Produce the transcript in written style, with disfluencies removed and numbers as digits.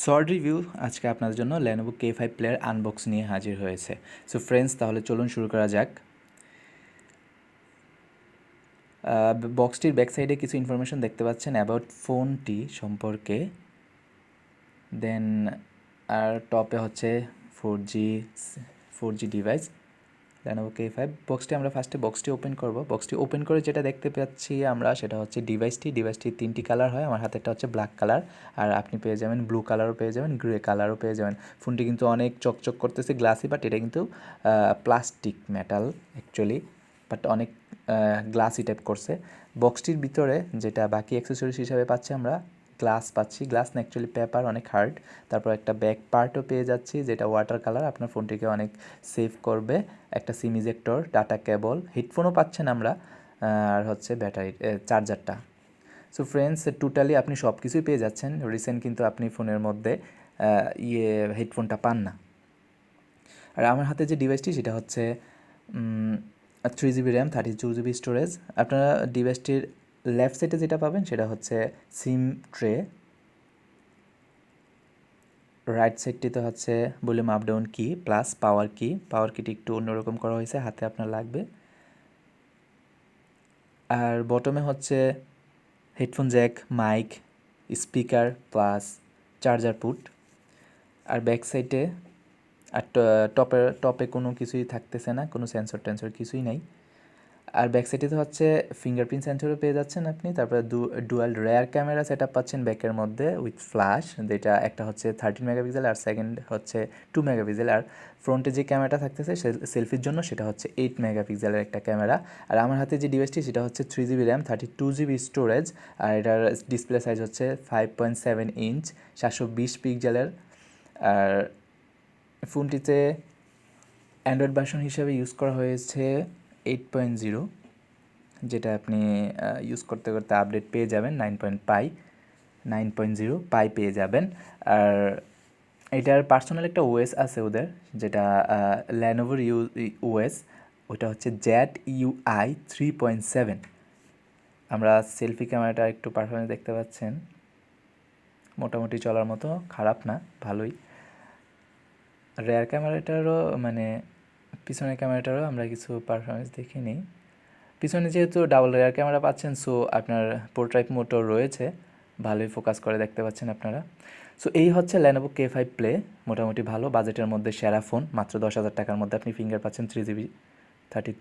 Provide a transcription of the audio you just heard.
Short review আজকে আপনাদের জন্য Lenovo K5 প্লেয়ার আনবক্স নিয়ে হাজির হয়েছে। সো ফ্রেন্ডস, তাহলে চলুন শুরু করা যাক। বক্সটির ব্যাক সাইডে কিছু ইনফরমেশন দেখতে পাচ্ছেন অ্যাবাউট ফোনটি সম্পর্কে। দেন আর টপে হচ্ছে four G device Lenovo K5। আমরা ফার্স্টে বক্সটি ওপেন করব। বক্সটি ওপেন করে যেটা দেখতে পাচ্ছি আমরা, সেটা হচ্ছে ডিভাইসটি তিনটি কালার হয়। আমার হাতেরটা হচ্ছে ব্ল্যাক কালার, আর আপনি পেয়ে যাবেন ব্লু কালারও পেয়ে যাবেন, গ্রে কালারও পেয়ে যাবেন। ফোনটি কিন্তু অনেক চকচক করতেছে, গ্লাসি, বাট এটা কিন্তু প্লাস্টিক মেটাল অ্যাকচুয়ালি, বাট অনেক গ্লাসি টাইপ করছে। বক্সটির ভিতরে যেটা বাকি অ্যাক্সেসরিজ হিসাবে পাচ্ছি আমরা, গ্লাস পাচ্ছি, গ্লাস না অ্যাকচুয়ালি পেপার, অনেক হার্ড। তারপর একটা ব্যাক পার্টও পেয়ে যাচ্ছি যেটা ওয়াটার কালার, আপনার ফোনটিকে অনেক সেভ করবে। একটা সিম ইজেক্টর, ডাটা কেবল, হেডফোনও পাচ্ছেন আমরা, আর হচ্ছে ব্যাটারি চার্জারটা। সো ফ্রেন্ডস, টোটালি আপনি সব কিছুই পেয়ে যাচ্ছেন। রিসেন্ট কিন্তু আপনি ফোনের মধ্যে হেডফোনটা পান না। আর আমার হাতে যে ডিভাইসটি সেটা হচ্ছে 3 GB র্যাম, 32 GB স্টোরেজ। আপনারা ডিভাইসটির লেফট সাইডে যেটা পাবেন সেটা হচ্ছে সিম ট্রে, রাইট সাইডটিতে হচ্ছে ভলিউম আপ ডাউন কি প্লাস পাওয়ার কিটি একটু অন্যরকম করা হয়েছে, হাতে আপনার লাগবে। আর বটমে হচ্ছে headphone jack, mike, speaker plus charger port. আর ব্যাক সাইডে আর টপে কোনো কিছুই থাকতেছে না, কোনো সেন্সর টেন্সর কিছুই নাই। আর ব্যাক সাইডে হচ্ছে ফিঙ্গারপ্রিন্ট সেন্সরও পেয়ে যাচ্ছেন আপনি। তারপরে dual rare camera set up পাচ্ছেন ব্যাকের মধ্যে উইথ ফ্ল্যাশ, যেটা একটা হচ্ছে 13 মেগাপিক্সেল আর সেকেন্ড হচ্ছে 2 মেগাপিক্সেল। আর ফ্রন্টে যে ক্যামেরাটা থাকতেছে সেলফির জন্য সেটা হচ্ছে 8 মেগাপিক্সেলের একটা ক্যামেরা। আর আমার হাতে যে ডিভাইসটি সেটা হচ্ছে 3 GB র্যাম, 32 GB স্টোরেজ, আর এটার ডিসপ্লে সাইজ হচ্ছে 5.7 ইঞ্চ, 720 পিক্সেলের। আর ফোনটিতে অ্যান্ড্রয়েড ভার্সন হিসেবে ইউজ করা হয়েছে 8.0, যেটা আপনি ইউজ করতে করতে আপডেট পেয়ে যাবেন 9.0 পাই পেয়ে যাবেন। আর এটার পার্সোনাল একটা ওএস আছে ওদের, যেটা ল্যানোভোর ওএস, ওটা হচ্ছে ZUI 3.7। আমরা সেলফি ক্যামেরাটা একটু পারফরমেন্স দেখতে পাচ্ছেন, মোটামুটি চলার মতো, খারাপ না, ভালোই। রেয়ার ক্যামেরাটারও মানে পিছনের ক্যামেরাটারও আমরা কিছু পারফরমেন্স দেখে নিই। পিছনে যেহেতু ডাবল রেয়ার ক্যামেরা পাচ্ছেন, সো আপনার পোর্ট্রেট মোটর রয়েছে, ভালোই ফোকাস করে দেখতে পাচ্ছেন আপনারা। সো এই হচ্ছে Lenovo K5 প্লে, মোটামুটি ভালো বাজেটের মধ্যে সেরা ফোন। মাত্র 10,000 টাকার মধ্যে আপনি ফিঙ্গার পাচ্ছেন 3 GB 32